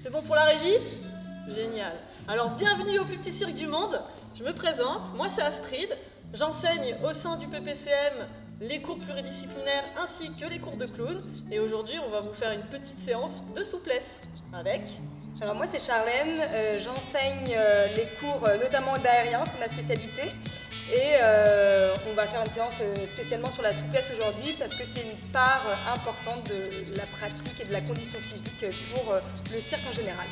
C'est bon pour la régie? Génial. Alors bienvenue au plus petit cirque du monde. Je me présente, moi c'est Astrid. J'enseigne au sein du PPCM les cours pluridisciplinaires ainsi que les cours de clown. Et aujourd'hui on va vous faire une petite séance de souplesse avec... Alors moi c'est Charlène, j'enseigne les cours notamment d'aérien, c'est ma spécialité. Et on va faire une séance spécialement sur la souplesse aujourd'hui parce que c'est une part importante de la pratique et de la condition physique pour le cirque en général.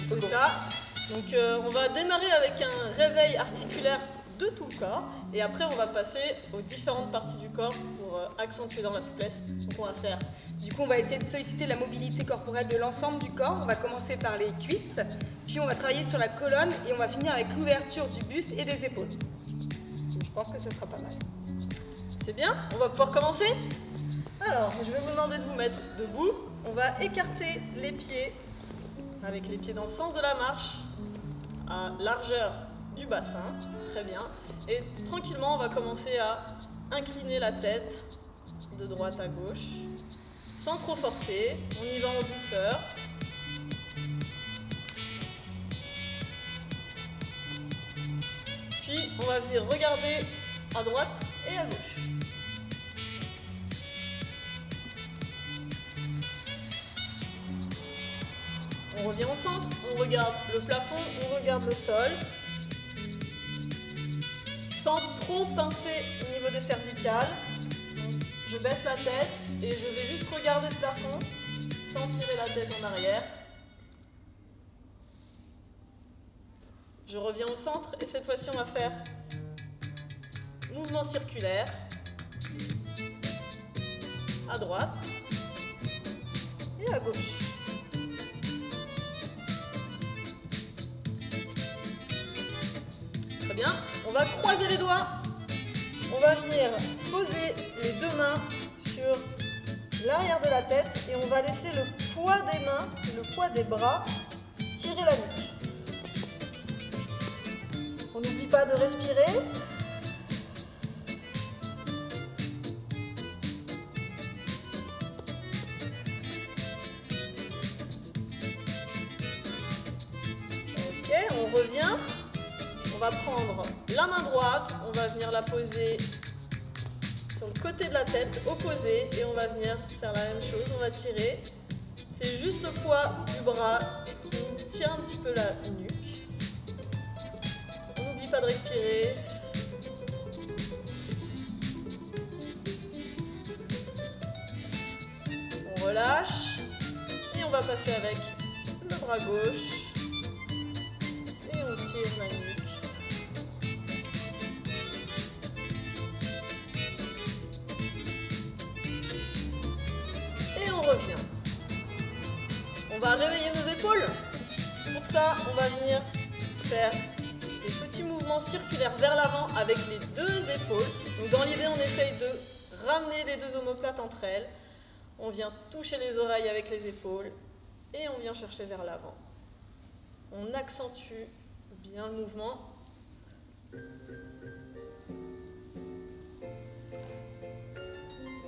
C'est ça. Donc on va démarrer avec un réveil articulaire de tout le corps et après on va passer aux différentes parties du corps pour accentuer dans la souplesse. Donc on va faire... Du coup on va essayer de solliciter la mobilité corporelle de l'ensemble du corps. On va commencer par les cuisses, puis on va travailler sur la colonne et on va finir avec l'ouverture du buste et des épaules. Je pense que ce sera pas mal. C'est bien, on va pouvoir commencer. Alors je vais vous demander de vous mettre debout. On va écarter les pieds avec les pieds dans le sens de la marche à largeur du bassin, très bien. Et tranquillement, on va commencer à incliner la tête de droite à gauche, sans trop forcer. On y va en douceur. Puis, on va venir regarder à droite et à gauche. On revient au centre, on regarde le plafond, on regarde le sol. Sans trop pincer au niveau des cervicales. Donc, je baisse la tête et je vais juste regarder le plafond sans tirer la tête en arrière. Je reviens au centre et cette fois-ci on va faire mouvement circulaire à droite et à gauche. Très bien, on va croiser les doigts, on va venir poser les deux mains sur l'arrière de la tête et on va laisser le poids des mains et le poids des bras tirer la nuque. On n'oublie pas de respirer. Ok, on revient. On va prendre la main droite, on va venir la poser sur le côté de la tête, opposé, et on va venir faire la même chose, on va tirer. C'est juste le poids du bras qui tient un petit peu la nuque. On n'oublie pas de respirer. On relâche, et on va passer avec le bras gauche, et on tire la nuque. Revient. On va réveiller nos épaules. Pour ça, on va venir faire des petits mouvements circulaires vers l'avant avec les deux épaules. Donc dans l'idée, on essaye de ramener les deux omoplates entre elles. On vient toucher les oreilles avec les épaules et on vient chercher vers l'avant. On accentue bien le mouvement.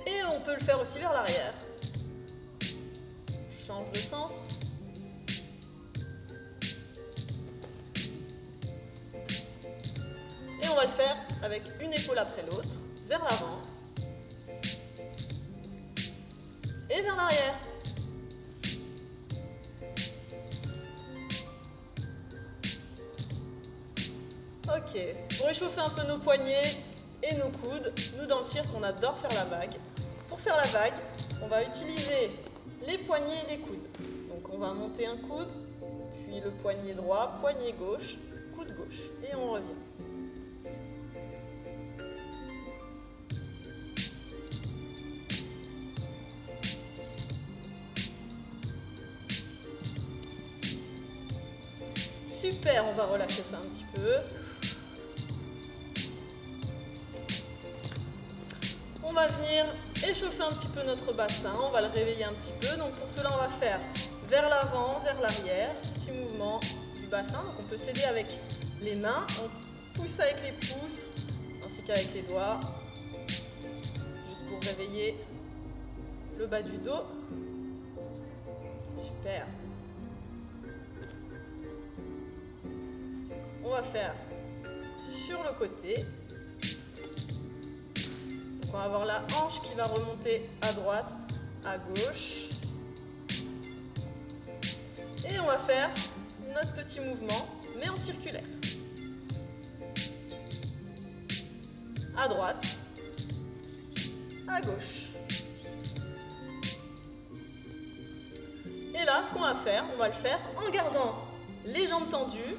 Et on peut le faire aussi vers l'arrière. Change de sens. Et on va le faire avec une épaule après l'autre, vers l'avant et vers l'arrière. Ok, pour échauffer un peu nos poignets et nos coudes, nous dans le cirque on adore faire la vague. Pour faire la vague, on va utiliser les poignets et les coudes. Donc on va monter un coude, puis le poignet droit, poignet gauche, coude gauche. Et on revient. Super, on va relâcher ça un petit peu. On va venir échauffer un petit peu notre bassin, on va le réveiller un petit peu. Donc pour cela, on va faire vers l'avant, vers l'arrière, petit mouvement du bassin. Donc on peut s'aider avec les mains, on pousse avec les pouces, ainsi qu'avec les doigts, juste pour réveiller le bas du dos. Super. On va faire sur le côté. Donc on va avoir la hanche qui va remonter à droite, à gauche. Et on va faire notre petit mouvement, mais en circulaire. À droite, à gauche. Et là, ce qu'on va faire, on va le faire en gardant les jambes tendues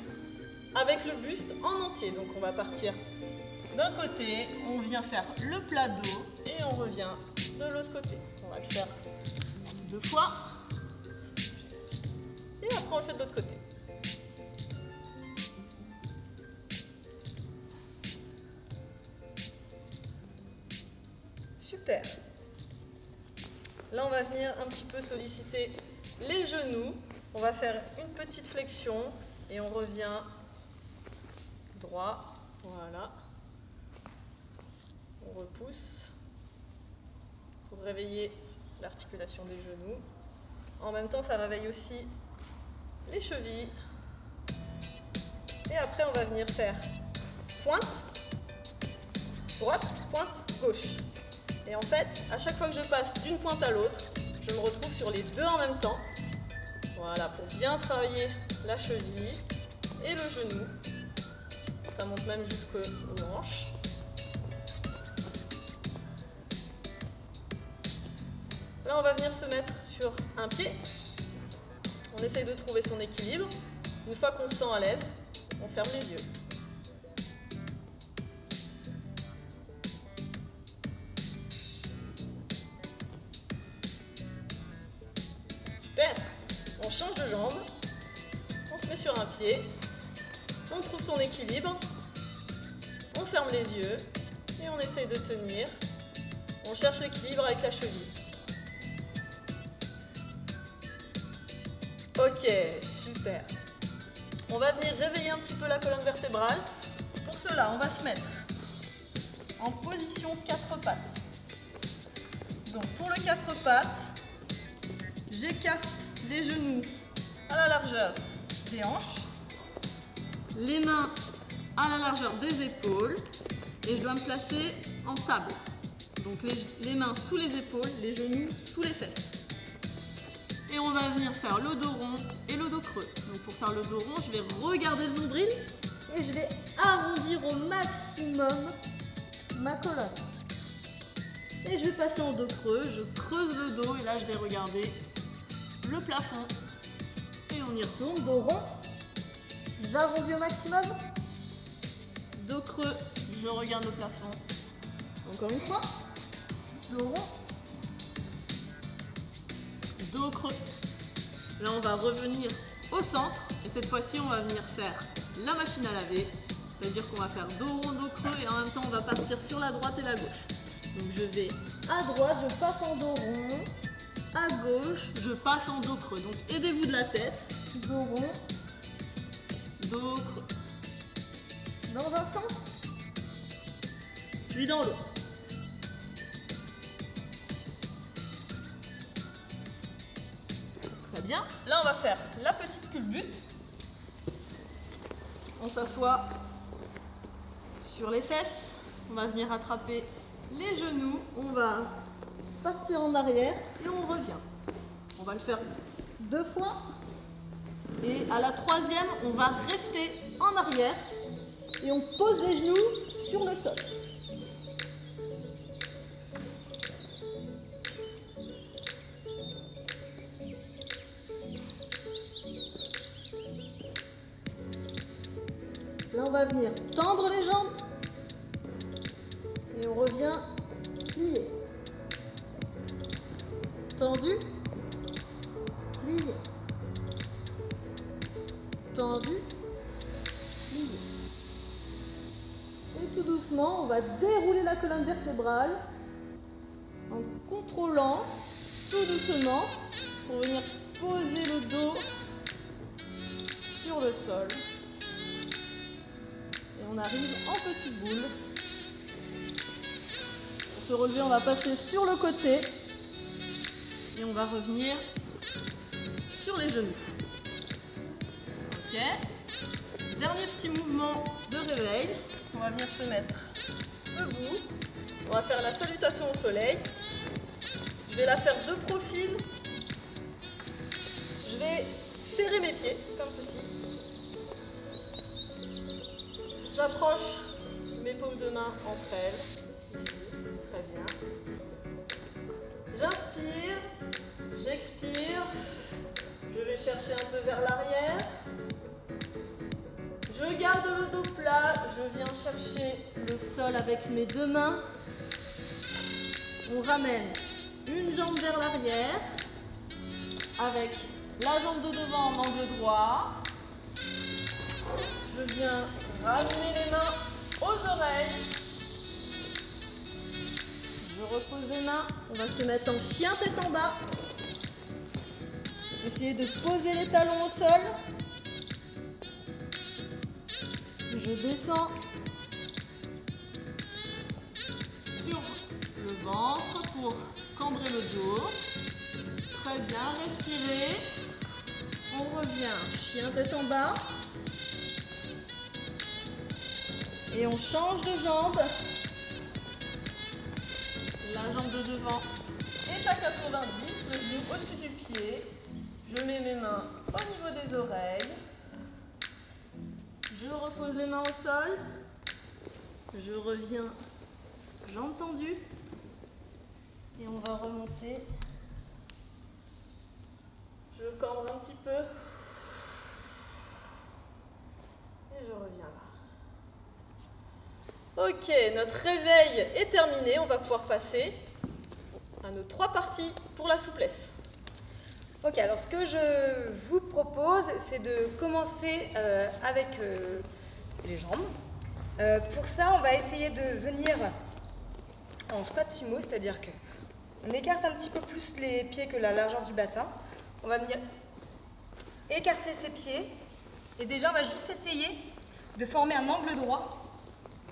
avec le buste en entier. Donc on va partir d'un côté, on vient faire le plat dos et on revient de l'autre côté. On va le faire 2 fois. Et après on le fait de l'autre côté. Super. Là on va venir un petit peu solliciter les genoux. On va faire une petite flexion et on revient droit. Voilà. On repousse pour réveiller l'articulation des genoux. En même temps, ça réveille aussi les chevilles. Et après, on va venir faire pointe, droite, pointe, gauche. Et en fait, à chaque fois que je passe d'une pointe à l'autre, je me retrouve sur les deux en même temps. Voilà, pour bien travailler la cheville et le genou. Ça monte même jusqu'aux hanches. Là, on va venir se mettre sur un pied. On essaye de trouver son équilibre. Une fois qu'on se sent à l'aise, on ferme les yeux. Super. On change de jambe. On se met sur un pied. On trouve son équilibre. On ferme les yeux. Et on essaye de tenir. On cherche l'équilibre avec la cheville. Ok, super. On va venir réveiller un petit peu la colonne vertébrale. Pour cela, on va se mettre en position 4 pattes. Donc pour le 4 pattes, j'écarte les genoux à la largeur des hanches, les mains à la largeur des épaules et je dois me placer en table. Donc les mains sous les épaules, les genoux sous les fesses. Et on va venir faire le dos rond et le dos creux. Donc pour faire le dos rond, je vais regarder le nombril et je vais arrondir au maximum ma colonne. Et je vais passer en dos creux, je creuse le dos et là je vais regarder le plafond. Et on y retourne, dos rond, j'arrondis au maximum. Dos creux, je regarde le plafond. Encore une fois, dos rond. Dos creux. Là, on va revenir au centre et cette fois-ci, on va venir faire la machine à laver. C'est-à-dire qu'on va faire dos rond, dos creux et en même temps, on va partir sur la droite et la gauche. Donc, je vais à droite, je passe en dos rond. À gauche, je passe en dos creux. Donc, aidez-vous de la tête. Dos rond, dos creux. Dans un sens, puis dans l'autre. Très bien. Là, on va faire la petite culbute. On s'assoit sur les fesses. On va venir attraper les genoux. On va partir en arrière et on revient. On va le faire 2 fois. Et à la 3e, on va rester en arrière et on pose les genoux sur le sol. Là, on va venir tendre les jambes et on revient plier. Tendu, plié. Tendu, plié. Et tout doucement, on va dérouler la colonne vertébrale en contrôlant tout doucement pour venir poser le dos sur le sol. Et on arrive en petite boule. Pour se relever, on va passer sur le côté. Et on va revenir sur les genoux. Ok. Dernier petit mouvement de réveil. On va venir se mettre debout. On va faire la salutation au soleil. Je vais la faire de profil. Je vais serrer mes pieds, comme ceci. J'approche mes paumes de main entre elles. Ici, très bien. J'inspire, j'expire. Je vais chercher un peu vers l'arrière. Je garde le dos plat. Je viens chercher le sol avec mes deux mains. On ramène une jambe vers l'arrière avec la jambe de devant en angle droit. Je viens ramener les mains aux oreilles. Je repose les mains. On va se mettre en chien tête en bas. Essayez de poser les talons au sol. Je descends sur le ventre pour cambrer le dos. Très bien, respirez. On revient, chien tête en bas. Et on change de jambe. La jambe de devant est à 90, le genou au-dessus du pied. Je mets mes mains au niveau des oreilles. Je repose les mains au sol. Je reviens, jambes tendues. Et on va remonter. Je cambre un petit peu. Et je reviens là. Ok, notre réveil est terminé. On va pouvoir passer à nos 3 parties pour la souplesse. Ok, alors ce que je vous propose, c'est de commencer avec les jambes. Pour ça, on va essayer de venir en squat sumo, c'est-à-dire qu'on écarte un petit peu plus les pieds que la largeur du bassin. On va venir écarter ses pieds et déjà on va juste essayer de former un angle droit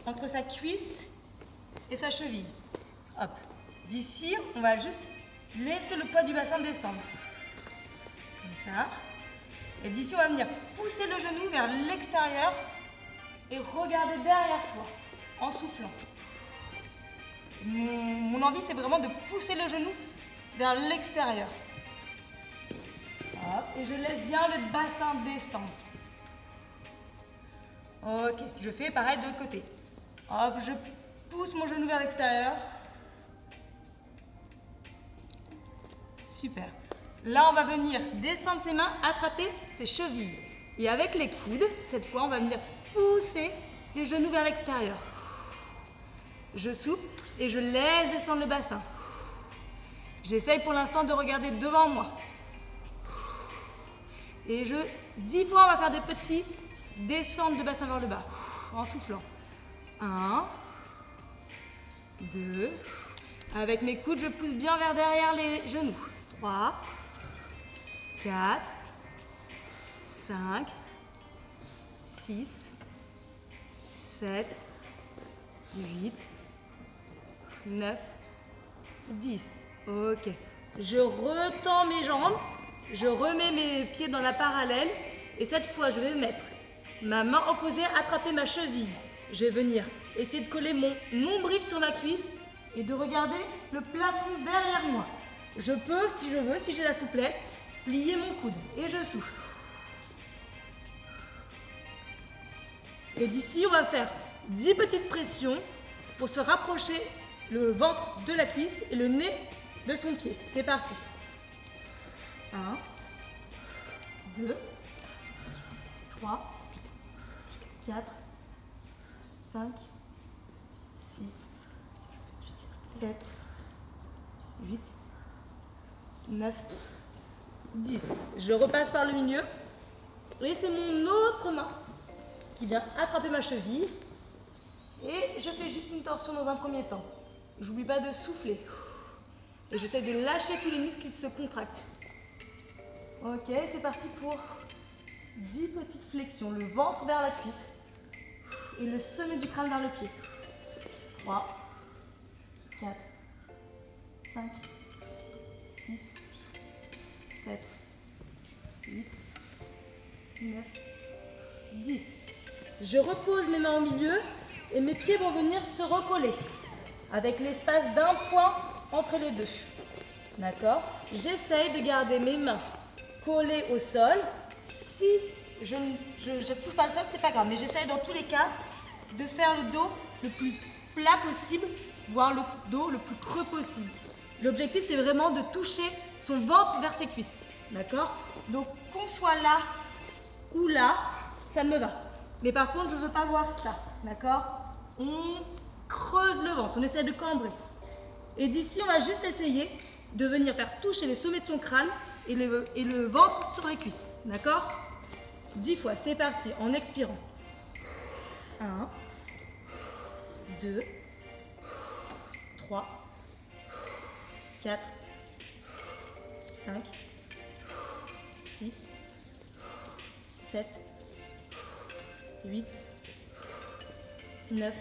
entre sa cuisse et sa cheville. Hop. D'ici, on va juste laisser le poids du bassin descendre. Comme ça. Et d'ici, on va venir pousser le genou vers l'extérieur et regarder derrière soi en soufflant. Mon envie, c'est vraiment de pousser le genou vers l'extérieur. Hop, et je laisse bien le bassin descendre. Ok, je fais pareil de l'autre côté. Hop, je pousse mon genou vers l'extérieur. Super. Là, on va venir descendre ses mains, attraper ses chevilles. Et avec les coudes, cette fois, on va venir pousser les genoux vers l'extérieur. Je souffle et je laisse descendre le bassin. J'essaye pour l'instant de regarder devant moi. Et 10 fois, on va faire des petits descentes de bassin vers le bas, en soufflant. 1, 2. Avec mes coudes, je pousse bien vers derrière les genoux. 3, 4, 5, 6, 7, 8, 9, 10. Ok. Je retends mes jambes. Je remets mes pieds dans la parallèle et cette fois, je vais mettre ma main opposée, attraper ma cheville. Je vais venir essayer de coller mon nombril sur ma cuisse et de regarder le plafond derrière moi. Je peux, si je veux, si j'ai la souplesse, plier mon coude et je souffle. Et d'ici, on va faire 10 petites pressions pour se rapprocher le ventre de la cuisse et le nez de son pied. C'est parti. 1, 2, 3, 4, 5, 6, 7, 8, 9, 10. Je repasse par le milieu. Et c'est mon autre main qui vient attraper ma cheville. Et je fais juste une torsion dans un premier temps. J'oublie pas de souffler. Et j'essaie de lâcher tous les muscles qui se contractent. Ok, c'est parti pour 10 petites flexions. Le ventre vers la cuisse et le sommet du crâne vers le pied. 3, 4, 5, 6, Je repose mes mains au milieu et mes pieds vont venir se recoller avec l'espace d'un point entre les deux. D'accord? J'essaye de garder mes mains collées au sol. Si je ne touche pas le sol, c'est pas grave, mais j'essaye dans tous les cas de faire le dos le plus plat possible, voire le dos le plus creux possible. L'objectif, c'est vraiment de toucher son ventre vers ses cuisses. D'accord? Donc, qu'on soit là ou là, ça me va. Mais par contre, je ne veux pas voir ça. D'accord? On creuse le ventre, on essaie de cambrer. Et d'ici, on va juste essayer de venir faire toucher les sommets de son crâne et le ventre sur les cuisses. D'accord? 10 fois, c'est parti, en expirant. 1, 2, 3, 4, 5, 6, 7, 8, 9,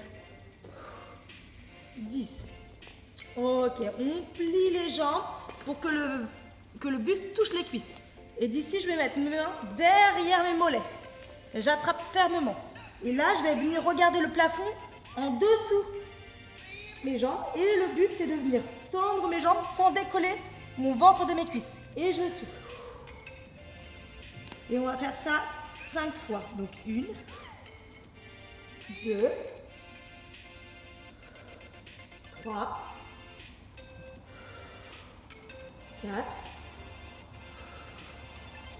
10. Ok, on plie les jambes pour que le buste touche les cuisses. Et d'ici, je vais mettre mes mains derrière mes mollets. J'attrape fermement. Et là, je vais venir regarder le plafond en dessous mes jambes. Et le but, c'est de venir tendre mes jambes sans décoller mon ventre de mes cuisses. Et je souffle. Et on va faire ça 5 fois. Donc 1, 2, 3, 4,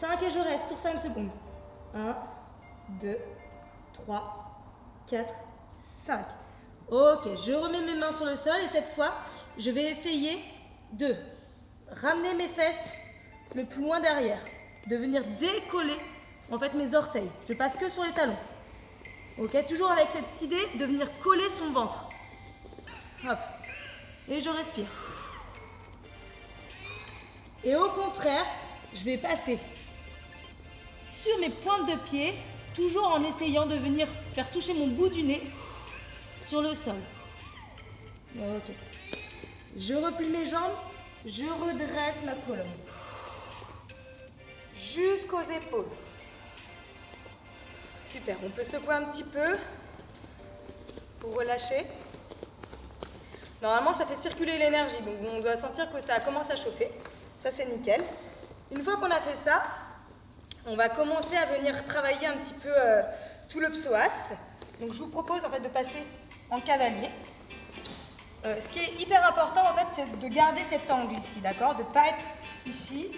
5 et je reste pour 5 secondes. 1, 2, 3, 4, 5. Ok, je remets mes mains sur le sol et cette fois, je vais essayer de ramener mes fesses le plus loin derrière, de venir décoller en fait mes orteils. Je passe que sur les talons. Ok, toujours avec cette idée de venir coller son ventre. Hop, et je respire. Et au contraire, je vais passer sur mes pointes de pied, toujours en essayant de venir faire toucher mon bout du nez sur le sol. Ok. Je replie mes jambes, je redresse ma colonne. Jusqu'aux épaules. Super, on peut secouer un petit peu pour relâcher. Normalement, ça fait circuler l'énergie, donc on doit sentir que ça commence à chauffer. Ça, c'est nickel. Une fois qu'on a fait ça, on va commencer à venir travailler un petit peu tout le psoas. Donc, je vous propose en fait de passer en cavalier. Ce qui est hyper important, en fait, c'est de garder cet angle ici, d'accord? De ne pas être ici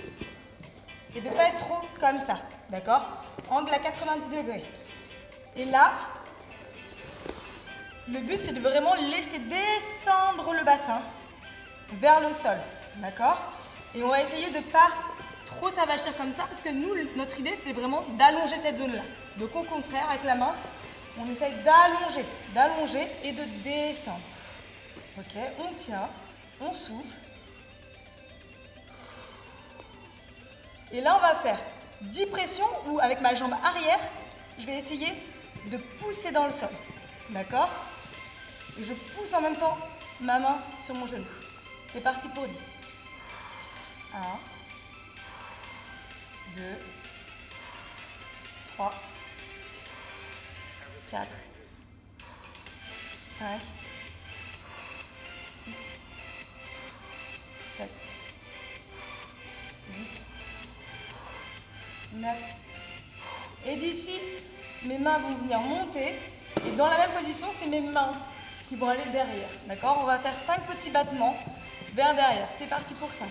et de ne pas être trop comme ça, d'accord? Angle à 90 degrés. Et là, le but, c'est de vraiment laisser descendre le bassin vers le sol, d'accord? Et on va essayer de ne pas trop s'avachir comme ça, parce que nous, notre idée, c'est vraiment d'allonger cette zone-là. Donc au contraire, avec la main, on essaye d'allonger et de descendre. Ok, on tient, on souffle. Et là, on va faire 10 pressions où, avec ma jambe arrière, je vais essayer de pousser dans le sol. D'accord? Et je pousse en même temps ma main sur mon genou. C'est parti pour 10. 1, 2, 3, 4, 5, 6, 7, 8, 9. Et d'ici, mes mains vont venir monter. Et dans la même position, c'est mes mains qui vont aller derrière. D'accord? On va faire 5 petits battements vers derrière. C'est parti pour 5.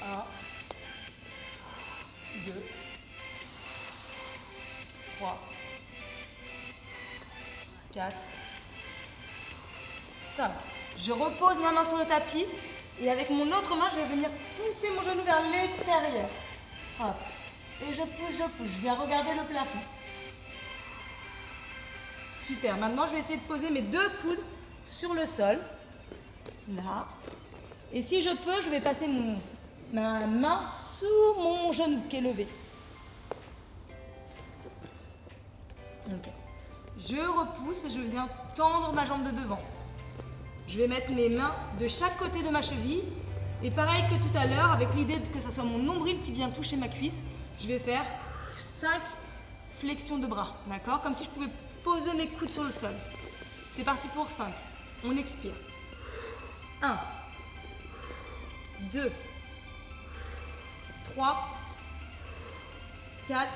1, 2, 3, 4, 5. Je repose ma main sur le tapis et avec mon autre main, je vais venir pousser mon genou vers l'extérieur. Hop. Et je pousse. Je viens regarder le plafond. Super. Maintenant, je vais essayer de poser mes 2 coudes sur le sol. Là. Et si je peux, je vais passer ma main sous mon genou qui est levé. Ok. Je repousse et je viens tendre ma jambe de devant. Je vais mettre mes mains de chaque côté de ma cheville. Et pareil que tout à l'heure, avec l'idée que ce soit mon nombril qui vient toucher ma cuisse, je vais faire flexion de bras, d'accord? Comme si je pouvais poser mes coudes sur le sol. C'est parti pour 5. On expire. 1, 2, 3, 4,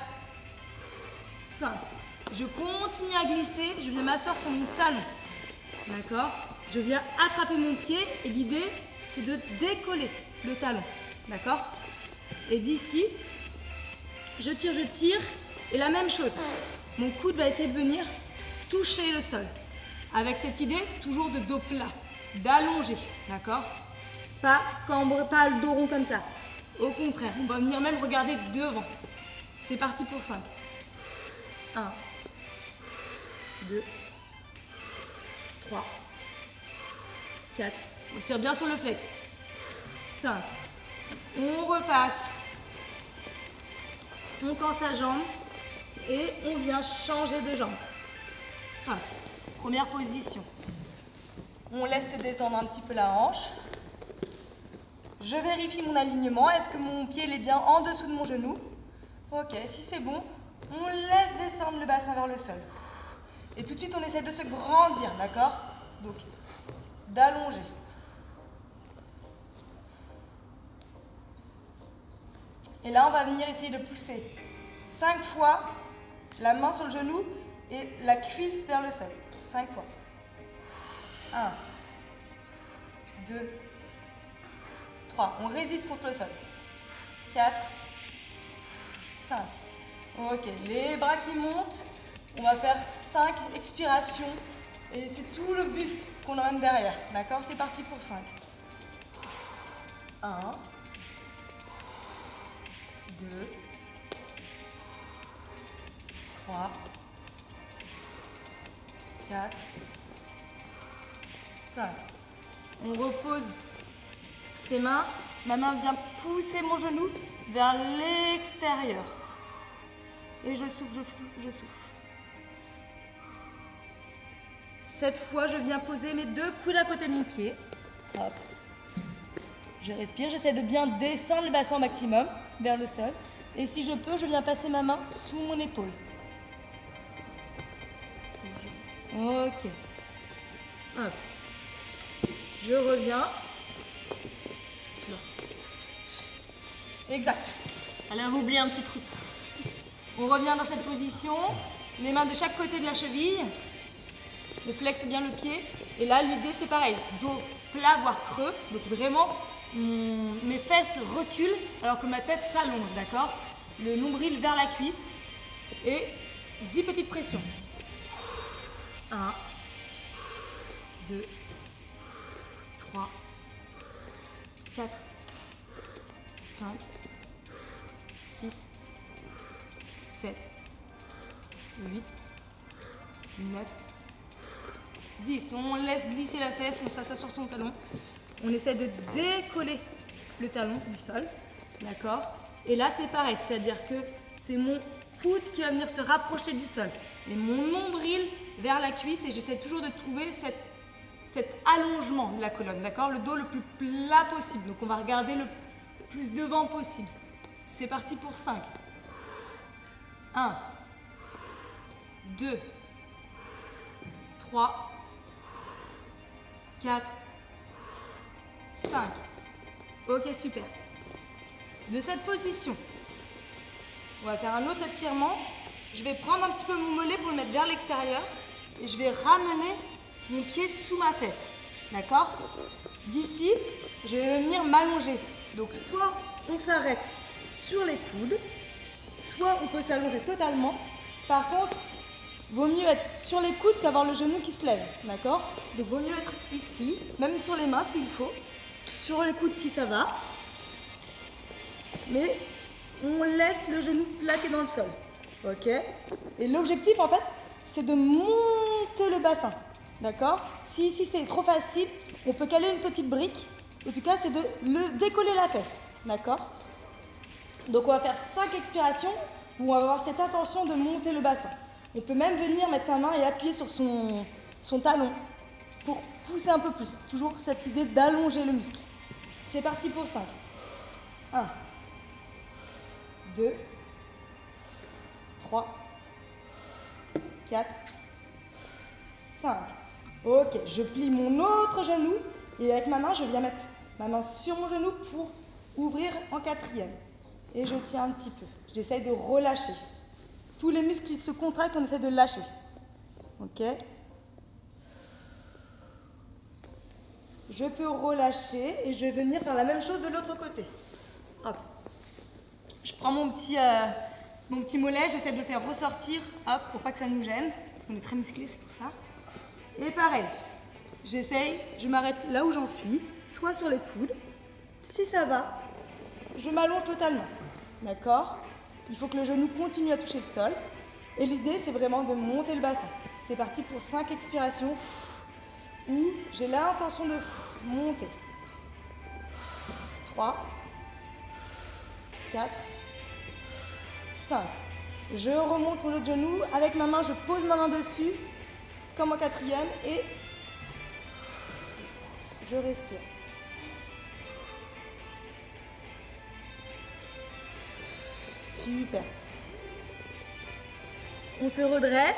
5. Je continue à glisser, je viens m'asseoir sur mon talon. D'accord? Je viens attraper mon pied et l'idée, c'est de décoller le talon. D'accord? Et d'ici, je tire. Et la même chose, mon coude va essayer de venir toucher le sol. Avec cette idée, toujours de dos plat, d'allonger. D'accord? Pas le dos rond comme ça. Au contraire, on va venir même regarder devant. C'est parti pour 5. 1, 2, 3, 4. On tire bien sur le flex. 5. On repasse. On tend sa jambe et on vient changer de jambe. Hop. Première position. On laisse se détendre un petit peu la hanche. Je vérifie mon alignement. Est-ce que mon pied est bien en dessous de mon genou? Ok, si c'est bon, on laisse descendre le bassin vers le sol. Et tout de suite, on essaie de se grandir, d'accord? Donc, d'allonger. Et là, on va venir essayer de pousser 5 fois la main sur le genou et la cuisse vers le sol. 5 fois. 1, 2, 3. On résiste contre le sol. 4, 5. Ok, les bras qui montent. On va faire 5 expirations. Et c'est tout le buste qu'on emmène derrière. D'accord? C'est parti pour 5. 1, 2, 3, 4, 5. On repose ses mains. Ma main vient pousser mon genou vers l'extérieur. Et je souffle, je souffle, je souffle. Cette fois, je viens poser mes 2 coudes à côté de mon pied. Hop. Je respire, j'essaie de bien descendre le bassin au maximum vers le sol. Et si je peux, je viens passer ma main sous mon épaule. Ok. Hop. Je reviens. Exact. Allez, on va oublier un petit truc. On revient dans cette position. Les mains de chaque côté de la cheville. Je flexe bien le pied. Et là, l'idée, c'est pareil. Dos plat, voire creux. Donc vraiment, mes fesses reculent alors que ma tête s'allonge, d'accord? Le nombril vers la cuisse. Et 10 petites pressions. 1, 2, 3, 4, 5, 6, 7, 8, 9, 10. On laisse glisser la fesse, on s'assoit sur son talon. On essaie de décoller le talon du sol, d'accord? Et là, c'est pareil, c'est-à-dire que c'est mon coude qui va venir se rapprocher du sol. Et mon nombril vers la cuisse, et j'essaie toujours de trouver cet allongement de la colonne, d'accord? Le dos le plus plat possible. Donc, on va regarder le plus devant possible. C'est parti pour 5. 1, 2, 3, 4, 5. Ok, super. De cette position, on va faire un autre étirement. Je vais prendre un petit peu mon mollet pour le mettre vers l'extérieur et je vais ramener mon pied sous ma fesse. D'accord? D'ici, je vais venir m'allonger. Donc, soit on s'arrête sur les coudes, soit on peut s'allonger totalement. Par contre, vaut mieux être sur les coudes qu'avoir le genou qui se lève. D'accord? Donc, vaut mieux être ici, même sur les mains s'il faut. Sur les coudes si ça va. Mais on laisse le genou plaqué dans le sol. Ok? Et l'objectif, en fait, c'est de monter le bassin. D'accord? Si ici c'est trop facile, on peut caler une petite brique. En tout cas, c'est de décoller la fesse. D'accord? Donc, on va faire 5 expirations où on va avoir cette intention de monter le bassin. On peut même venir mettre sa main et appuyer sur son talon pour pousser un peu plus. Toujours cette idée d'allonger le muscle. C'est parti pour 5. 1, 2, 3, 4, 5. Ok, je plie mon autre genou et avec ma main, je viens mettre ma main sur mon genou pour ouvrir en 4e. Et je tiens un petit peu. J'essaye de relâcher. Tous les muscles qui se contractent, on essaie de lâcher. Ok. Je peux relâcher et je vais venir faire la même chose de l'autre côté. Hop. Je prends mon petit mollet, j'essaie de le faire ressortir, hop, pour pas que ça nous gêne, parce qu'on est très musclé, c'est pour ça. Et pareil, j'essaye, je m'arrête là où j'en suis, soit sur les coudes. Si ça va, je m'allonge totalement. D'accord? Il faut que le genou continue à toucher le sol. Et l'idée, c'est vraiment de monter le bassin. C'est parti pour 5 expirations où j'ai l'intention de monter. 3, 4, 5. Je remonte mon autre genou. Avec ma main, je pose ma main dessus, comme en 4e, et je respire. Super. On se redresse.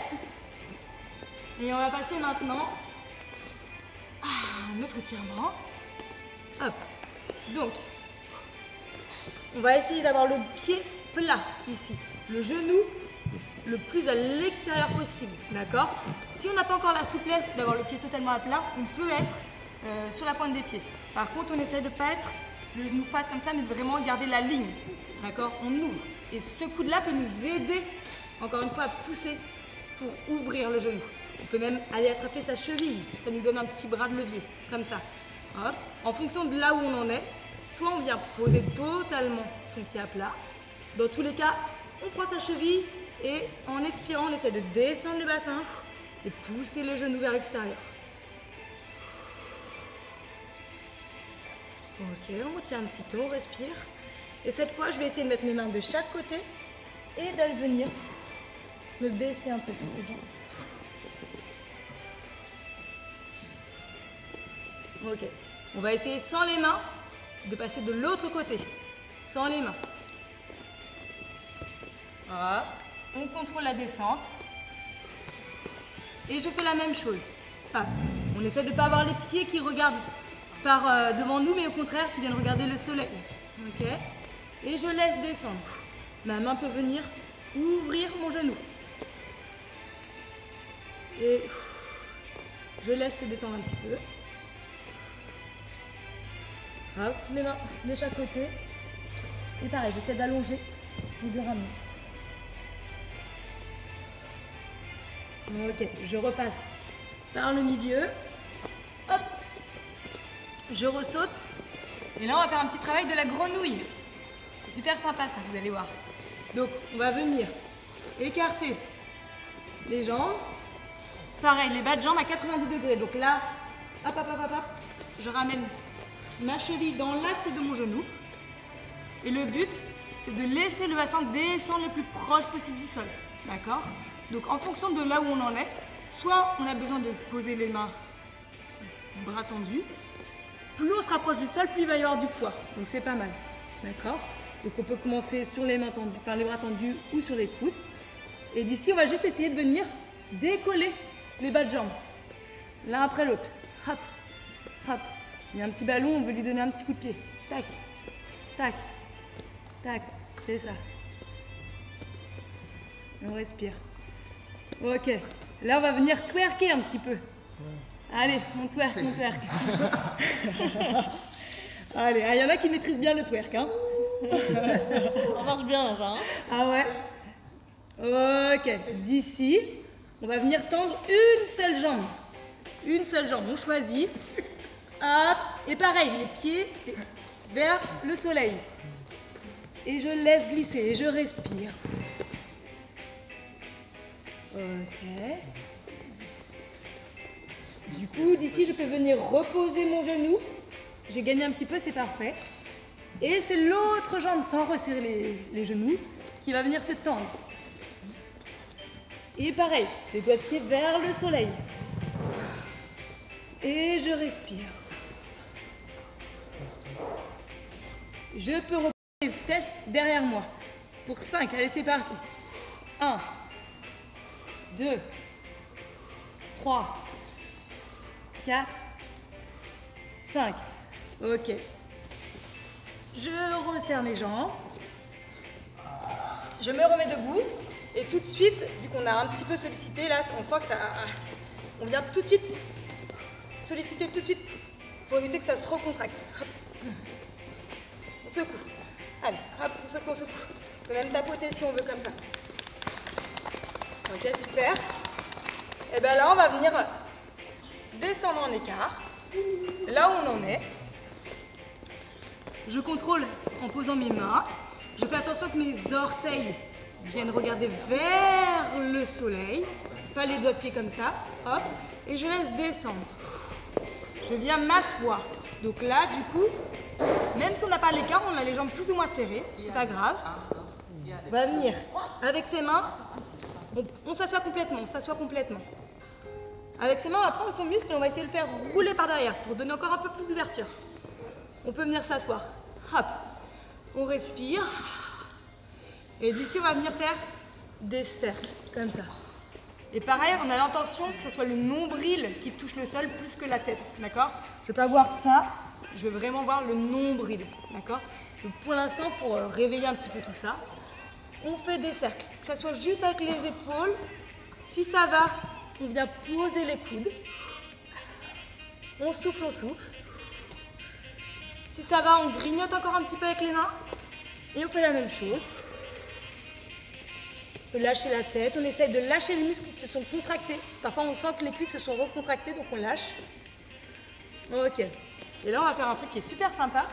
Et on va passer maintenant à un autre étirement. Hop. Donc, on va essayer d'avoir le pied plat ici. Le genou le plus à l'extérieur possible. D'accord? Si on n'a pas encore la souplesse d'avoir le pied totalement à plat, on peut être sur la pointe des pieds. Par contre, on essaie de ne pas être le genou face comme ça, mais de vraiment garder la ligne. D'accord? On ouvre. Et ce coude-là peut nous aider, encore une fois, à pousser pour ouvrir le genou. On peut même aller attraper sa cheville. Ça nous donne un petit bras de levier, comme ça. Hop. En fonction de là où on en est, soit on vient poser totalement son pied à plat. Dans tous les cas, on prend sa cheville et en expirant, on essaie de descendre le bassin et pousser le genou vers l'extérieur. Ok, on tient un petit peu, on respire. Et cette fois, je vais essayer de mettre mes mains de chaque côté et d'aller venir me baisser un peu sur ces jambes. Ok, on va essayer sans les mains de passer de l'autre côté, sans les mains. Voilà, on contrôle la descente. Et je fais la même chose. Hop. On essaie de ne pas avoir les pieds qui regardent par devant nous, mais au contraire qui viennent regarder le soleil. Ok. Et je laisse descendre. Ma main peut venir ouvrir mon genou. Et je laisse se détendre un petit peu. Hop, mes mains de chaque côté. Et pareil, j'essaie d'allonger et de ramener. Ok, je repasse par le milieu. Hop, je ressaute. Et là, on va faire un petit travail de la grenouille. C'est super sympa ça, vous allez voir. Donc, on va venir écarter les jambes. Pareil, les bas de jambes à 90 degrés. Donc là, hop, hop, hop, hop, hop. Je ramène ma cheville dans l'axe de mon genou. Et le but, c'est de laisser le bassin descendre le plus proche possible du sol. D'accord? Donc en fonction de là où on en est, soit on a besoin de poser les mains, bras tendus. Plus on se rapproche du sol, plus il va y avoir du poids. Donc c'est pas mal. D'accord? Donc on peut commencer sur les mains tendues, enfin les bras tendus ou sur les coudes. Et d'ici, on va juste essayer de venir décoller les bas de jambes. L'un après l'autre. Hop, hop. Il y a un petit ballon, on veut lui donner un petit coup de pied. Tac, tac, tac. C'est ça. On respire. Ok. Là, on va venir twerker un petit peu. Allez, on twerk, on twerk. Allez, il y en a qui maîtrisent bien le twerk. Hein. Ça marche bien là-bas. Hein. Ah ouais. Ok. D'ici, on va venir tendre une seule jambe. Une seule jambe. On choisit. Hop. Et pareil, les pieds vers le soleil. Et je laisse glisser et je respire. Ok. Du coup, d'ici, je peux venir reposer mon genou. J'ai gagné un petit peu, c'est parfait. Et c'est l'autre jambe, sans resserrer les genoux, qui va venir se tendre. Et pareil, les doigts de pied vers le soleil. Et je respire. Je peux reposer les fesses derrière moi. Pour 5, allez, c'est parti. 1, 2, 3, 4, 5. Ok. Je resserre mes jambes. Je me remets debout. Et tout de suite, vu qu'on a un petit peu sollicité, là, on sent que ça... On vient tout de suite solliciter tout de suite pour éviter que ça se recontracte. Hop. On secoue. Allez, hop, on secoue, on secoue. On peut même tapoter si on veut comme ça. Ok, super. Et bien là, on va venir descendre en écart. Là où on en est. Je contrôle en posant mes mains. Je fais attention que mes orteils viennent regarder vers le soleil. Pas les doigts de pied comme ça. Hop. Et je laisse descendre. Je viens m'asseoir. Donc là, du coup, même si on n'a pas l'écart, on a les jambes plus ou moins serrées. C'est pas grave. On va venir avec ses mains. On s'assoit complètement, on s'assoit complètement. Avec ses mains, on va prendre son muscle et on va essayer de le faire rouler par derrière pour donner encore un peu plus d'ouverture. On peut venir s'asseoir. Hop. On respire. Et d'ici, on va venir faire des cercles, comme ça. Et pareil, on a l'intention que ce soit le nombril qui touche le sol plus que la tête, d'accord? Je ne veux pas voir ça, je veux vraiment voir le nombril, d'accord? Donc pour l'instant, pour réveiller un petit peu tout ça, on fait des cercles, que ce soit juste avec les épaules. Si ça va, on vient poser les coudes. On souffle, on souffle. Si ça va, on grignote encore un petit peu avec les mains. Et on fait la même chose. On peut lâcher la tête, on essaye de lâcher les muscles qui se sont contractés. Parfois on sent que les cuisses se sont recontractées, donc on lâche. Ok. Et là on va faire un truc qui est super sympa.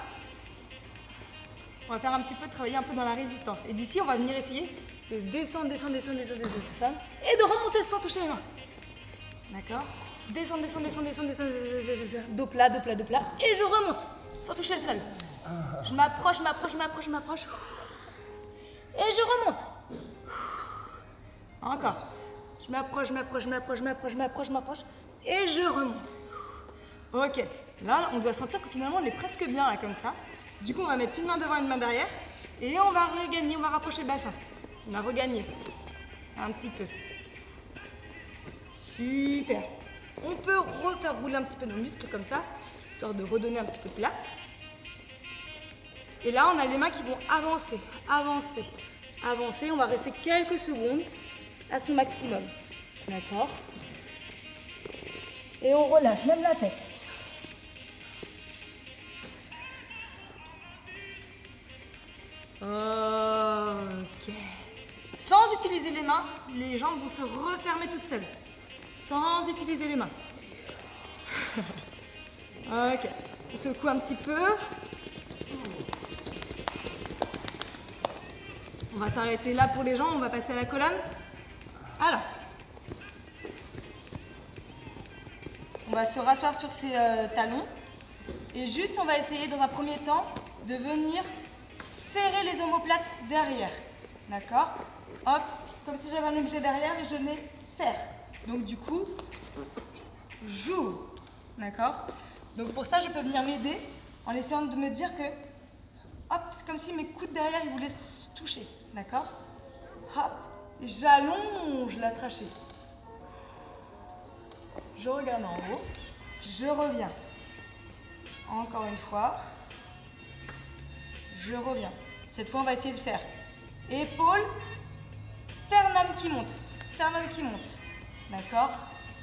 On va faire un petit peu, travailler un peu dans la résistance. Et d'ici on va venir essayer de descendre, descendre, descendre, descendre, descendre. Et de remonter sans toucher les mains. D'accord? Descendre, descendre, descendre, descendre, descendre, descendre. Dos plat, dos plat, dos plat. Et je remonte sans toucher le sol. Je m'approche, m'approche, m'approche, m'approche. Et je remonte. Encore. Je m'approche, m'approche, m'approche, m'approche, m'approche, m'approche. Et je remonte. Ok. Là, on doit sentir que finalement, on est presque bien là, comme ça. Du coup, on va mettre une main devant, une main derrière. Et on va regagner, on va rapprocher le bassin. On va regagner. Un petit peu. Super. On peut refaire rouler un petit peu nos muscles comme ça, histoire de redonner un petit peu de place. Et là, on a les mains qui vont avancer, avancer, avancer. On va rester quelques secondes à son maximum. D'accord? Et on relâche même la tête. Ok. Sans utiliser les mains, les jambes vont se refermer toutes seules. Sans utiliser les mains. Ok. On secoue un petit peu. On va s'arrêter là pour les jambes, on va passer à la colonne. Alors, on va se rasseoir sur ses talons et juste on va essayer dans un premier temps de venir serrer les omoplates derrière. D'accord? Hop, comme si j'avais un objet derrière et je les serre. Donc du coup, j'ouvre. D'accord? Donc pour ça, je peux venir m'aider en essayant de me dire que, hop, c'est comme si mes coudes derrière, ils voulaient se toucher. D'accord? Hop. Et j'allonge la trachée. Je regarde en haut. Je reviens. Encore une fois. Je reviens. Cette fois, on va essayer de faire épaule, sternum qui monte. Sternum qui monte. D'accord?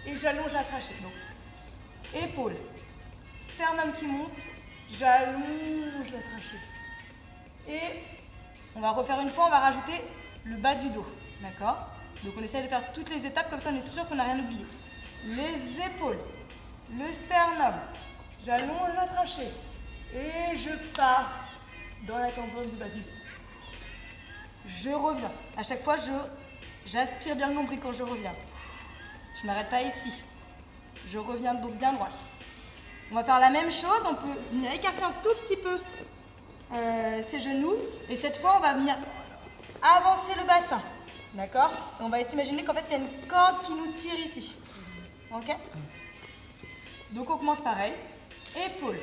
Et j'allonge la trachée. Donc, épaule, sternum qui monte. J'allonge la trachée. Et on va refaire une fois, on va rajouter le bas du dos. D'accord? Donc on essaie de faire toutes les étapes, comme ça on est sûr qu'on n'a rien oublié. Les épaules, le sternum, j'allonge la trachée et je pars dans la tamponne du bas du dos. Je reviens. À chaque fois, j'aspire bien le nombril quand je reviens. Je ne m'arrête pas ici. Je reviens donc bien droit. On va faire la même chose, on peut venir écarter un tout petit peu ses genoux et cette fois on va venir avancer le bassin. D'accord? On va s'imaginer qu'en fait, il y a une corde qui nous tire ici. Ok? Donc, on commence pareil. Épaule,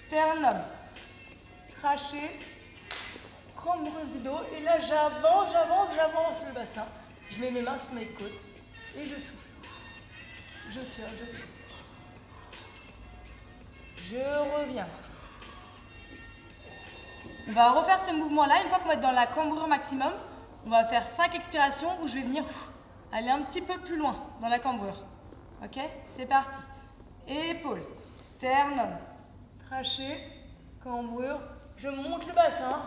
sternum, trachée, prendre du dos. Et là, j'avance le bassin. Je mets mes mains sur mes côtes et je souffle. Je tire, je tire. Je reviens. On va refaire ce mouvement-là. Une fois qu'on va être dans la cambrure maximum, on va faire 5 expirations où je vais venir aller un petit peu plus loin dans la cambrure. Ok? C'est parti. Épaules, sternum, trachée, cambrure. Je monte le bassin.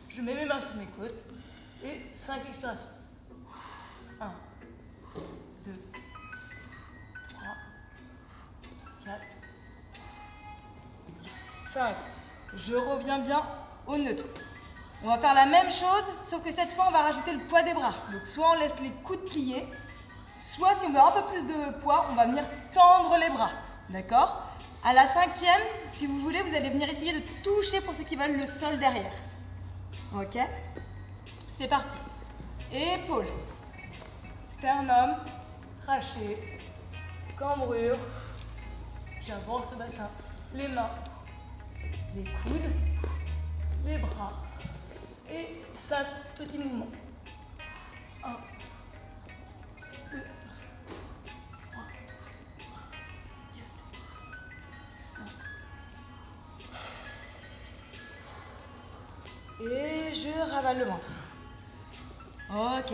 Je mets mes mains sur mes côtes. Et 5 expirations. 1, 2, 3, 4, 5. Je reviens bien au neutre. On va faire la même chose, sauf que cette fois, on va rajouter le poids des bras. Donc, soit on laisse les coudes pliés, soit si on veut un peu plus de poids, on va venir tendre les bras. D'accord? À la 5e, si vous voulez, vous allez venir essayer de toucher, pour ceux qui veulent, le sol derrière. Ok? C'est parti. Épaules, sternum, trachée, cambrure. J'avance le bassin, les mains, les coudes, les bras. Et 5 petits mouvements. 1, 2, 3, 4, 5. Et je ravale le ventre. Ok,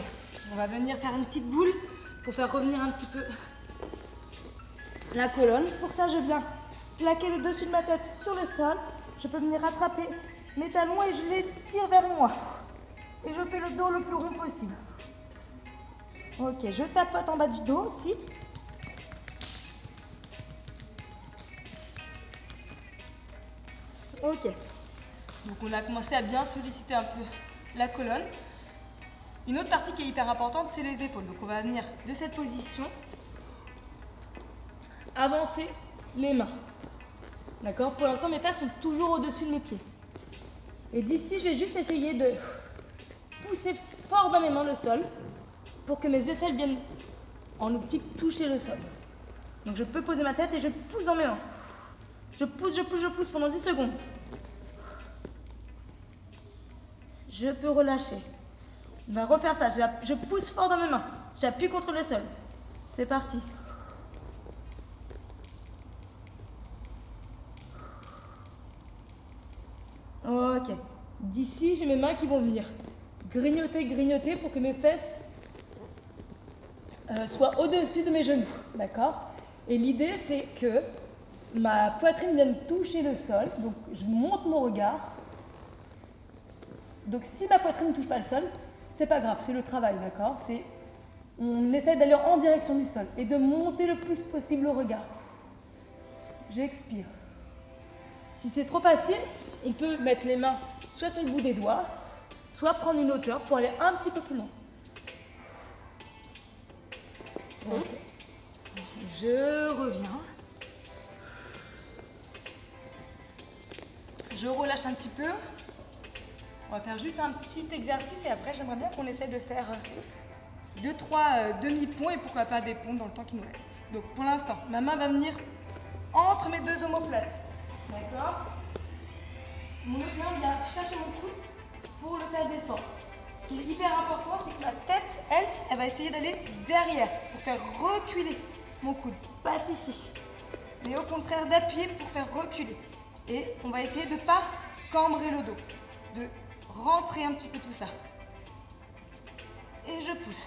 on va venir faire une petite boule pour faire revenir un petit peu la colonne. Pour ça, je viens plaquer le dessus de ma tête sur le sol. Je peux venir attraper mes talons et je les tire vers moi. Et je fais le dos le plus rond possible. Ok, je tapote en bas du dos aussi. Ok. Donc on a commencé à bien solliciter un peu la colonne. Une autre partie qui est hyper importante, c'est les épaules. Donc on va venir de cette position, avancer les mains. D'accord? Pour l'instant, mes fesses sont toujours au-dessus de mes pieds. Et d'ici, je vais juste essayer de pousser fort dans mes mains le sol pour que mes aisselles viennent en optique toucher le sol. Donc je peux poser ma tête et je pousse dans mes mains. Je pousse, je pousse, je pousse pendant 10 secondes. Je peux relâcher. On va refaire ça. Je pousse fort dans mes mains. J'appuie contre le sol. C'est parti. Ok. D'ici, j'ai mes mains qui vont venir grignoter, grignoter pour que mes fesses soient au-dessus de mes genoux. D'accord? Et l'idée, c'est que ma poitrine vienne toucher le sol. Donc, je monte mon regard. Donc, si ma poitrine ne touche pas le sol, c'est pas grave, c'est le travail, d'accord? On essaie d'aller en direction du sol et de monter le plus possible le regard. J'expire. Si c'est trop facile, on peut mettre les mains soit sur le bout des doigts, soit prendre une hauteur pour aller un petit peu plus loin. Ok. Je reviens. Je relâche un petit peu. On va faire juste un petit exercice et après j'aimerais bien qu'on essaie de faire 2-3 demi-ponts et pourquoi pas des ponts dans le temps qui nous reste. Donc pour l'instant, ma main va venir entre mes deux omoplates. D'accord? Mon autre main vient chercher mon coude pour le faire descendre. Ce qui est hyper important, c'est que ma tête, elle va essayer d'aller derrière pour faire reculer mon coude. Pas ici. Mais au contraire d'appuyer pour faire reculer. Et on va essayer de ne pas cambrer le dos. De rentrer un petit peu tout ça. Et je pousse.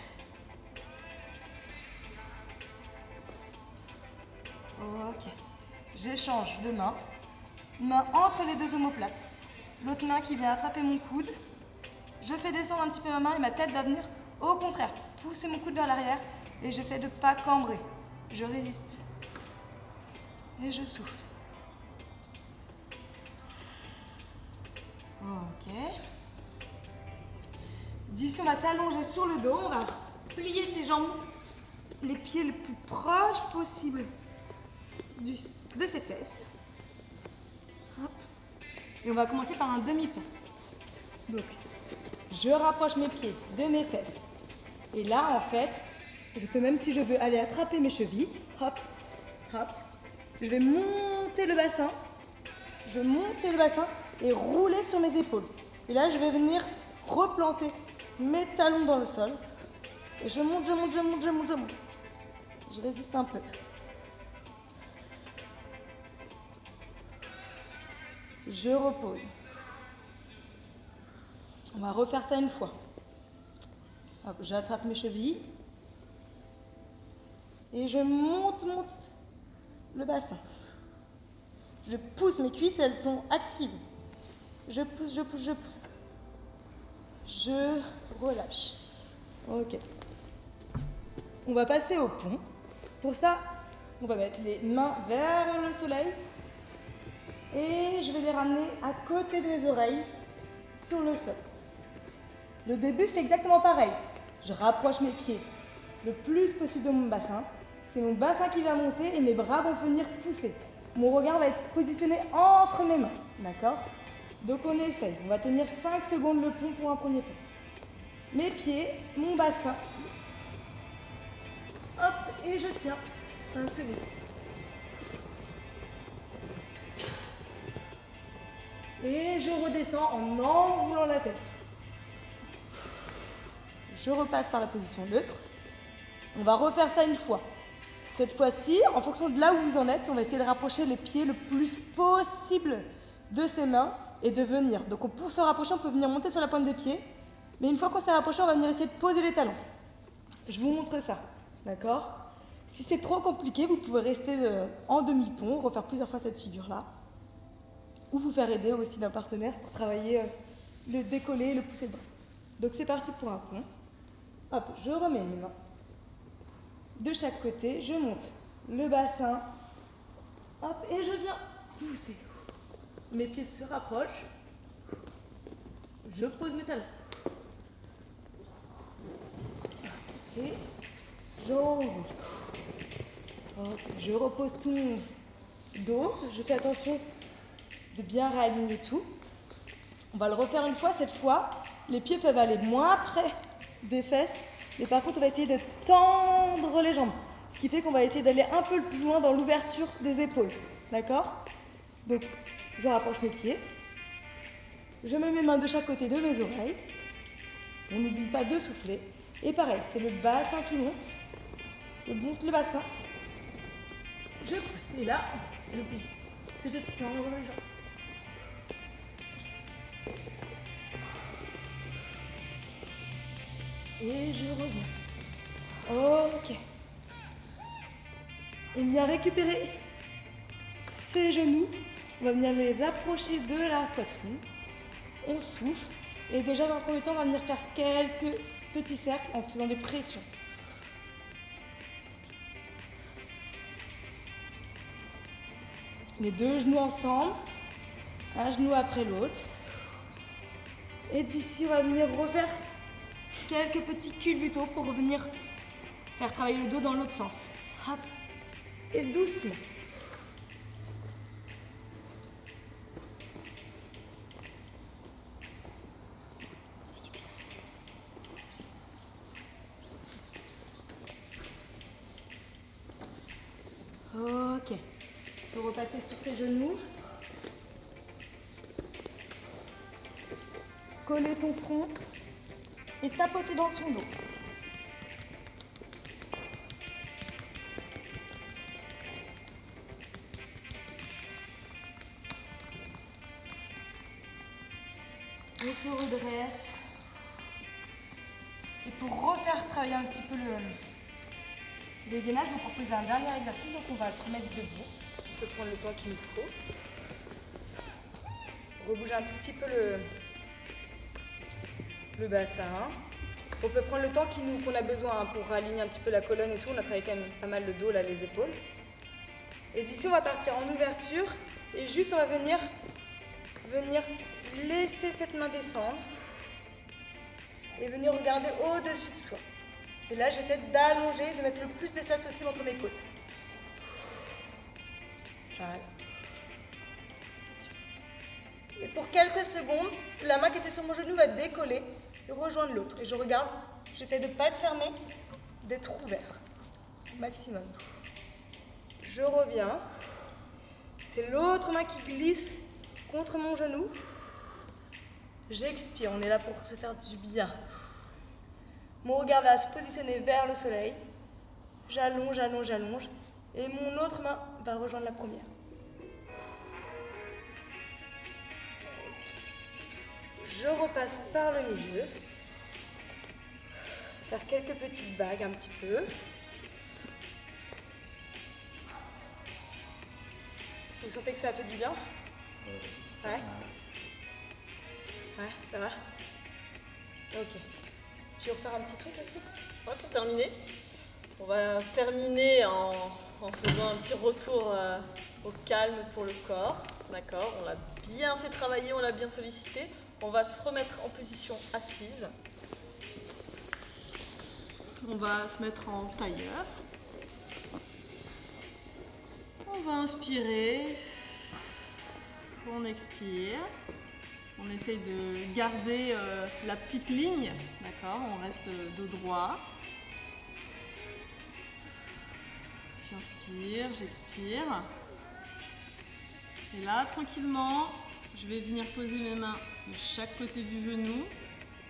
Ok. J'échange de main. Main entre les deux omoplates. L'autre main qui vient attraper mon coude. Je fais descendre un petit peu ma main et ma tête va venir au contraire. Pousser mon coude vers l'arrière et j'essaie de ne pas cambrer. Je résiste. Et je souffle. Ok. D'ici, on va s'allonger sur le dos. On va plier ses jambes, les pieds le plus proches possible de ses fesses. Hop. Et on va commencer par un demi-pont. Donc, je rapproche mes pieds de mes fesses. Et là, en fait, je peux même si je veux aller attraper mes chevilles, hop, hop, je vais monter le bassin. Je vais monter le bassin et rouler sur mes épaules. Et là, je vais venir replanter mes talons dans le sol Et je monte, je monte, je monte, je monte, je monte. Je résiste un peu. Je repose. On va refaire ça une fois. Hop, j'attrape mes chevilles. Et je monte le bassin. Je pousse mes cuisses, elles sont actives. Je pousse, je pousse, je pousse. Je relâche. Ok. On va passer au pont. Pour ça, on va mettre les mains vers le soleil. Et je vais les ramener à côté de mes oreilles, sur le sol. Le début, c'est exactement pareil. Je rapproche mes pieds le plus possible de mon bassin. C'est mon bassin qui va monter et mes bras vont venir pousser. Mon regard va être positionné entre mes mains. D'accord? Donc on essaye. On va tenir 5 secondes le pont pour un premier pont. Mes pieds, mon bassin. Hop, et je tiens 5 secondes. Et je redescends en enroulant la tête. Je repasse par la position neutre. On va refaire ça une fois. Cette fois-ci, en fonction de là où vous en êtes, on va essayer de rapprocher les pieds le plus possible de ses mains et de venir. Donc pour se rapprocher, on peut venir monter sur la pointe des pieds. Mais une fois qu'on s'est rapproché, on va venir essayer de poser les talons. Je vous montre ça. D'accord? Si c'est trop compliqué, vous pouvez rester en demi-pont, refaire plusieurs fois cette figure-là. Ou vous faire aider aussi d'un partenaire pour travailler le décoller et le pousser de bras. Donc c'est parti pour un pont. Hop, je remets mes mains de chaque côté, je monte le bassin, hop, et je viens pousser. Mes pieds se rapprochent, je pose mes talons. Et j'enroule. Je repose tout mon dos, je fais attention de bien réaligner tout. On va le refaire une fois. Cette fois, les pieds peuvent aller moins près des fesses, mais par contre, on va essayer de tendre les jambes. Ce qui fait qu'on va essayer d'aller un peu plus loin dans l'ouverture des épaules. D'accord? Donc, je rapproche mes pieds. Je mets mes mains de chaque côté de mes oreilles. On n'oublie pas de souffler. Et pareil, c'est le bassin qui monte. Je monte le bassin. Je pousse. Et là, le but, c'est de tendre les jambes. Et je reviens. Ok. On vient récupérer ses genoux. On va venir les approcher de la poitrine. On souffle. Et déjà, dans le premier temps, on va venir faire quelques petits cercles en faisant des pressions. Les deux genoux ensemble. Un genou après l'autre. Et d'ici, on va venir refaire quelques petits culbutos pour revenir faire travailler le dos dans l'autre sens. Hop. Et doucement. Ok. On peut repasser sur ses genoux. Coller son front et tapoter dans son dos. On se redresse. Et pour refaire travailler un petit peu le gainage, je vous propose un dernier exercice. Donc on va se remettre debout. On peut prendre le temps qu'il nous faut. Rebouger un tout petit peu le bassin. On peut prendre le temps qu'on a besoin pour aligner un petit peu la colonne et tout. On a travaillé quand même pas mal le dos, là, les épaules. Et d'ici, on va partir en ouverture. Et juste, on va venir laisser cette main descendre. Et venir regarder au-dessus de soi. Et là, j'essaie d'allonger, de mettre le plus d'espace possible entre mes côtes. J'arrête. Et pour quelques secondes, la main qui était sur mon genou va décoller et rejoindre l'autre. Et je regarde, j'essaie de ne pas être fermé, d'être ouvert au maximum. Je reviens. C'est l'autre main qui glisse contre mon genou. J'expire, on est là pour se faire du bien. Mon regard va se positionner vers le soleil. J'allonge, j'allonge, j'allonge. Et mon autre main va rejoindre la première. Je repasse par le milieu. Faire quelques petites vagues un petit peu. Vous sentez que ça fait du bien? Ouais. Ouais, ça va? Ok. Tu veux refaire un petit truc aussi? Ouais, pour terminer, on va terminer en faisant un petit retour au calme pour le corps. D'accord, on l'a bien fait travailler, on l'a bien sollicité. On va se remettre en position assise. On va se mettre en tailleur. On va inspirer. On expire. On essaye de garder la petite ligne. D'accord, on reste dos droit. J'inspire, j'expire. Et là, tranquillement, je vais venir poser mes mains de chaque côté du genou.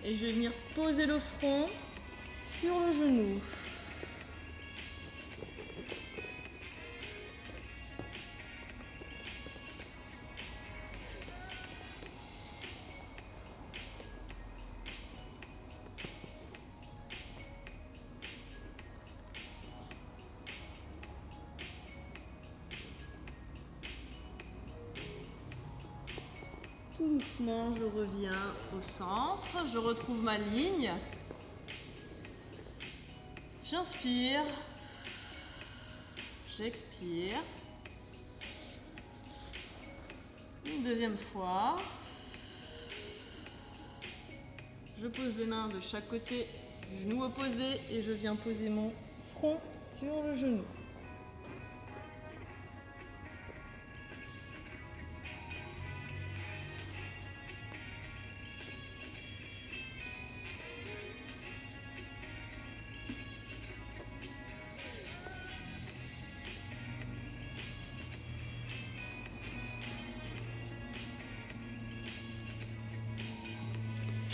Et je vais venir poser le front sur le genou. Tout doucement, je reviens au centre, je retrouve ma ligne. J'inspire, j'expire. Une deuxième fois. Je pose les mains de chaque côté du genou opposé et je viens poser mon front sur le genou.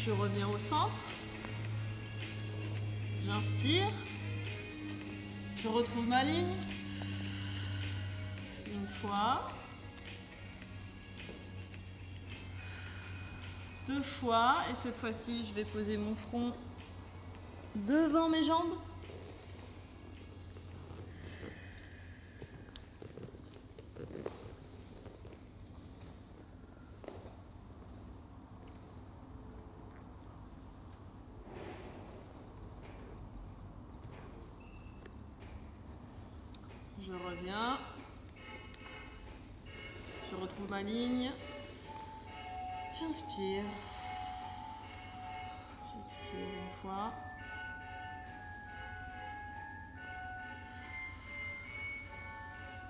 Je reviens au centre, j'inspire, je retrouve ma ligne, une fois, deux fois, et cette fois-ci je vais poser mon front devant mes jambes. Je reviens, je retrouve ma ligne, j'inspire, j'expire une fois,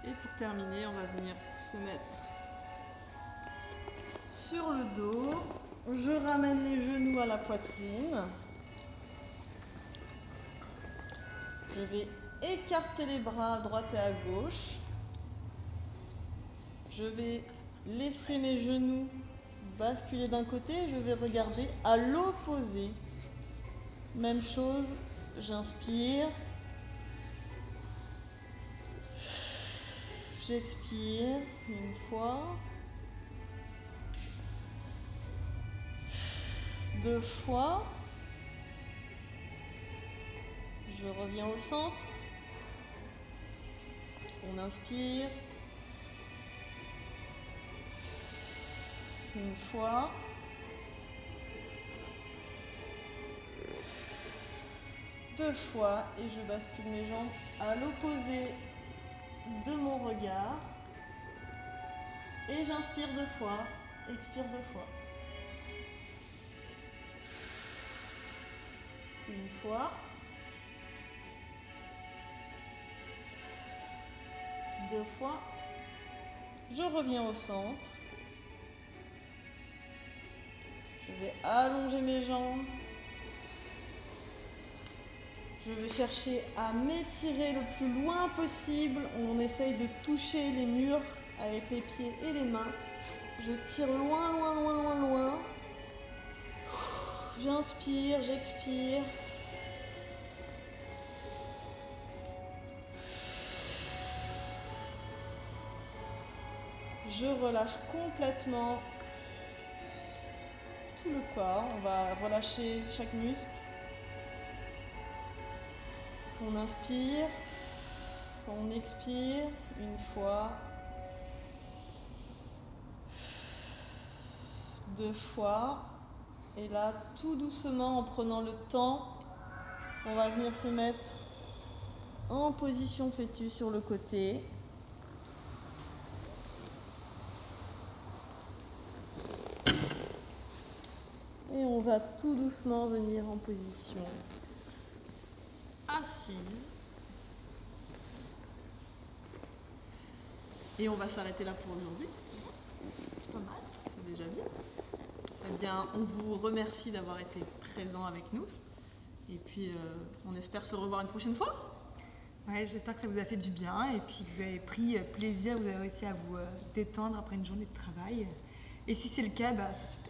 et pour terminer, on va venir se mettre sur le dos, je ramène les genoux à la poitrine, je vais écarter les bras à droite et à gauche. Je vais laisser mes genoux basculer d'un côté. Je vais regarder à l'opposé. Même chose, j'inspire. J'expire une fois. Deux fois. Je reviens au centre. On inspire. Une fois. Deux fois. Et je bascule mes jambes à l'opposé de mon regard. Et j'inspire deux fois. Expire deux fois. Une fois. Deux fois. Je reviens au centre. Je vais allonger mes jambes. Je vais chercher à m'étirer le plus loin possible. On essaye de toucher les murs avec les pieds et les mains. Je tire loin, loin, loin, loin, loin. J'inspire, j'expire. je relâche complètement tout le corps. On va relâcher chaque muscle. On inspire, on expire une fois, 2 fois. Et là, tout doucement, en prenant le temps, on va venir se mettre en position fœtus sur le côté. Et on va tout doucement venir en position assise. Et on va s'arrêter là pour aujourd'hui. C'est pas mal, c'est déjà bien. Eh bien, on vous remercie d'avoir été présent avec nous. Et puis, on espère se revoir une prochaine fois. Ouais, j'espère que ça vous a fait du bien et puis que vous avez pris plaisir, vous avez réussi à vous détendre après une journée de travail. Et si c'est le cas, bah, c'est super.